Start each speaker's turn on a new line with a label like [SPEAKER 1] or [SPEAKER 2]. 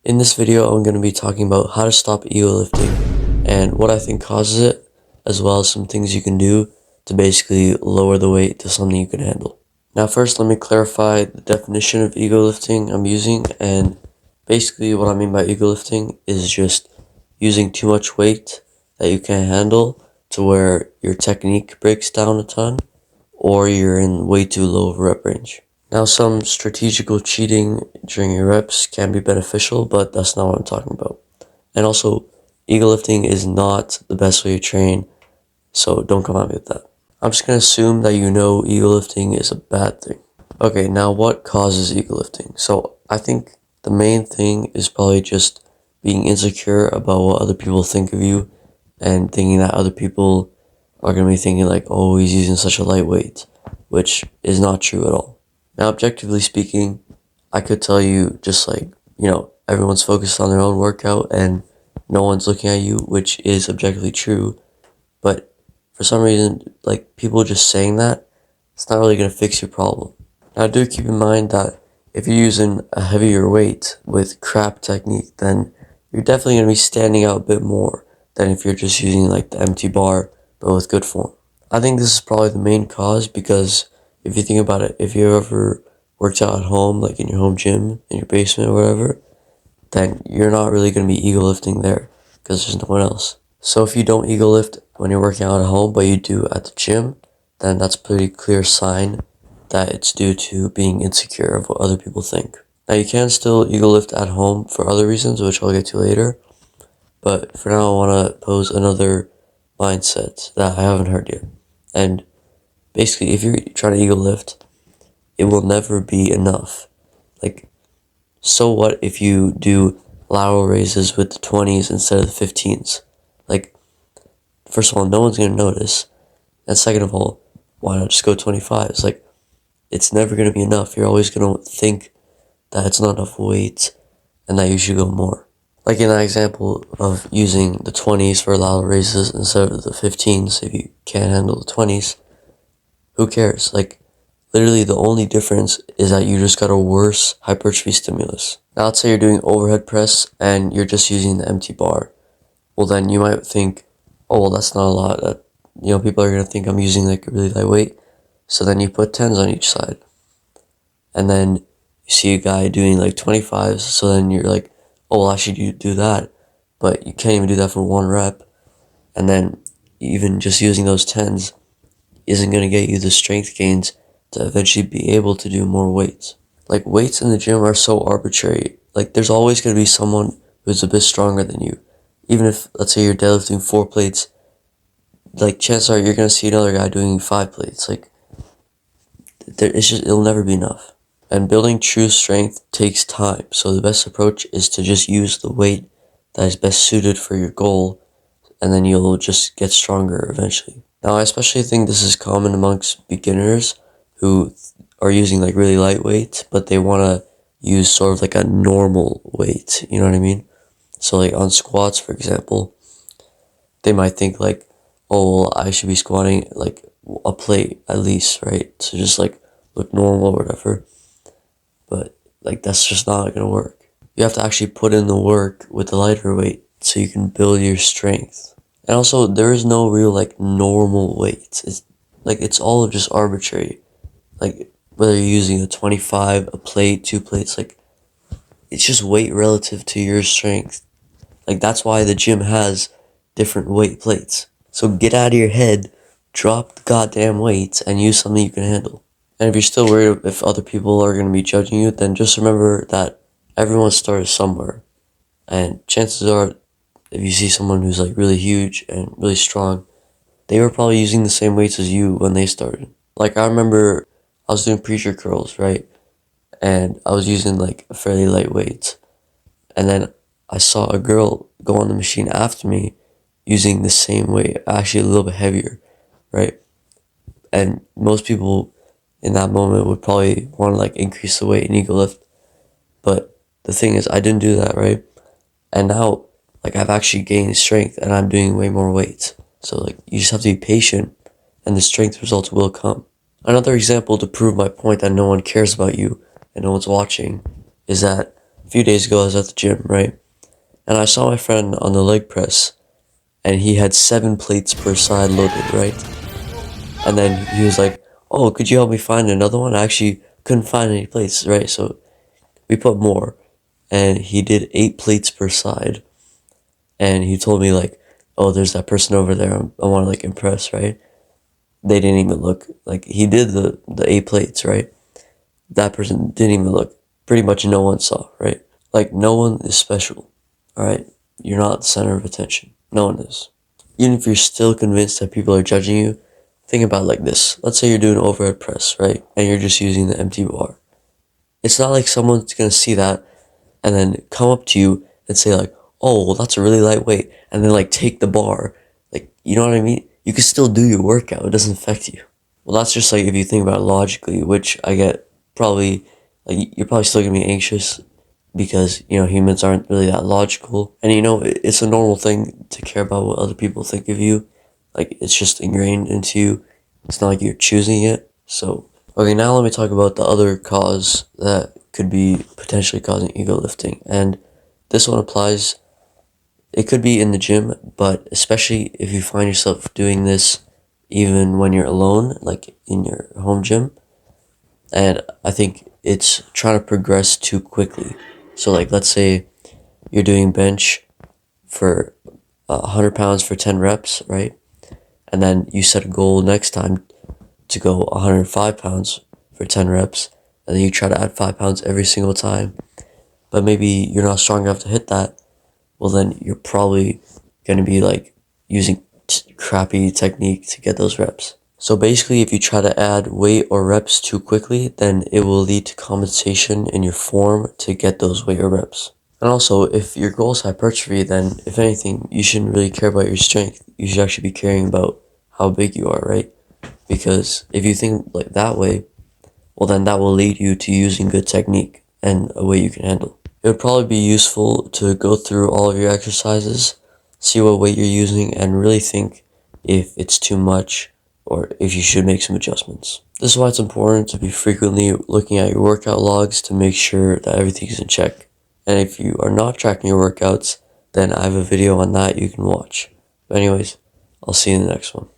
[SPEAKER 1] In this video, I'm going to be talking about how to stop ego lifting and what I think causes it, as well as some things you can do to basically lower the weight to something you can handle. Now first, let me clarify the definition of ego lifting I'm using, and basically what I mean by ego lifting is just using too much weight that you can't handle to where your technique breaks down a ton, or you're in way too low of a rep range. Now, some strategical cheating during your reps can be beneficial, but that's not what I'm talking about. And also, ego lifting is not the best way to train, so don't come at me with that. I'm just going to assume that you know ego lifting is a bad thing. Okay, now what causes ego lifting? So I think the main thing is probably just being insecure about what other people think of you and thinking that other people are going to be thinking like, oh, he's using such a lightweight, which is not true at all. Now, objectively speaking, I could tell you just like, everyone's focused on their own workout and no one's looking at you, which is objectively true. But for some reason, like people just saying that, it's not really going to fix your problem. Now, do keep in mind that if you're using a heavier weight with crap technique, then you're definitely going to be standing out a bit more than if you're just using like the empty bar, but with good form. I think this is probably the main cause because if you think about it, if you ever worked out at home, like in your home gym, in your basement or whatever, then you're not really going to be ego lifting there because there's no one else. So if you don't ego lift when you're working out at home, but you do at the gym, then that's a pretty clear sign that it's due to being insecure of what other people think. Now you can still ego lift at home for other reasons, which I'll get to later. But for now, I want to pose another mindset that I haven't heard yet. And basically, if you're trying to ego lift, it will never be enough. Like, so what if you do lateral raises with the 20s instead of the 15s? Like, first of all, no one's going to notice. And second of all, why not just go 25s? Like, it's never going to be enough. You're always going to think that it's not enough weight and that you should go more. Like in that example of using the 20s for lateral raises instead of the 15s, if you can't handle the 20s, who cares? Like, literally the only difference is that you just got a worse hypertrophy stimulus. Now let's say you're doing overhead press and you're just using the empty bar. Well, then you might think, oh, well, that's not a lot. That, people are going to think I'm using like a really lightweight. So then you put 10s on each side. And then you see a guy doing like 25s. So then you're like, oh, well, I should do that. But you can't even do that for one rep. And then even just using those 10s isn't going to get you the strength gains to eventually be able to do more weights. Like, weights in the gym are so arbitrary. Like, there's always going to be someone who's a bit stronger than you. Even if, let's say, you're deadlifting 4 plates, like, chances are you're going to see another guy doing 5 plates. Like, it'll never be enough. And building true strength takes time. So the best approach is to just use the weight that is best suited for your goal, and then you'll just get stronger eventually. Now, I especially think this is common amongst beginners who are using like really light weights, but they want to use sort of like a normal weight, you know what I mean? So like on squats, for example, they might think like, oh, well, I should be squatting like a plate at least, right? So just like look normal or whatever. But like that's just not going to work. You have to actually put in the work with the lighter weight so you can build your strength. And also, there is no real like normal weight. It's all just arbitrary. Like whether you're using a 25, a plate, 2 plates, like it's just weight relative to your strength. Like that's why the gym has different weight plates. So get out of your head, drop the goddamn weights, and use something you can handle. And if you're still worried if other people are going to be judging you, then just remember that everyone started somewhere. And chances are, if you see someone who's like really huge and really strong, they were probably using the same weights as you when they started. Like I remember I was doing preacher curls, right? And I was using like a fairly light weight. And then I saw a girl go on the machine after me using the same weight, actually a little bit heavier, right? And most people in that moment would probably want to like increase the weight and ego lift. But the thing is, I didn't do that, right? And now, like, I've actually gained strength and I'm doing way more weights. So, like, you just have to be patient and the strength results will come. Another example to prove my point that no one cares about you and no one's watching is that a few days ago I was at the gym, right? And I saw my friend on the leg press, and he had 7 plates per side loaded, right? And then he was like, "Oh, could you help me find another one?" I actually couldn't find any plates, right? So we put more, and he did 8 plates per side. And he told me like, "Oh, there's that person over there. I want to like impress, right?" They didn't even look. Like he did the 8 plates, right? That person didn't even look. Pretty much no one saw, right? Like no one is special, all right? You're not the center of attention. No one is. Even if you're still convinced that people are judging you, think about it like this. Let's say you're doing overhead press, right? And you're just using the empty bar. It's not like someone's gonna see that and then come up to you and say like, "Oh, well, that's a really light weight," and then like take the bar. Like, you know what I mean? You can still do your workout. It doesn't affect you. Well, that's just like if you think about it logically, which I get probably like you're probably still gonna be anxious because humans aren't really that logical, and it's a normal thing to care about what other people think of you. Like it's just ingrained into you. It's not like you're choosing it. So okay, now let me talk about the other cause that could be potentially causing ego lifting, and this one applies. It could be in the gym, but especially if you find yourself doing this even when you're alone, like in your home gym. And I think it's trying to progress too quickly. So like let's say you're doing bench for 100 pounds for 10 reps, right? And then you set a goal next time to go 105 pounds for 10 reps, and then you try to add 5 pounds every single time, but maybe you're not strong enough to hit that. Well, then you're probably going to be like using crappy technique to get those reps. So basically, if you try to add weight or reps too quickly, then it will lead to compensation in your form to get those weight or reps. And also, if your goal is hypertrophy, then if anything, you shouldn't really care about your strength. You should actually be caring about how big you are, right? Because if you think like that way, well, then that will lead you to using good technique and a way you can handle. It would probably be useful to go through all of your exercises, see what weight you're using, and really think if it's too much or if you should make some adjustments. This is why it's important to be frequently looking at your workout logs to make sure that everything is in check. And if you are not tracking your workouts, then I have a video on that you can watch. But anyways, I'll see you in the next one.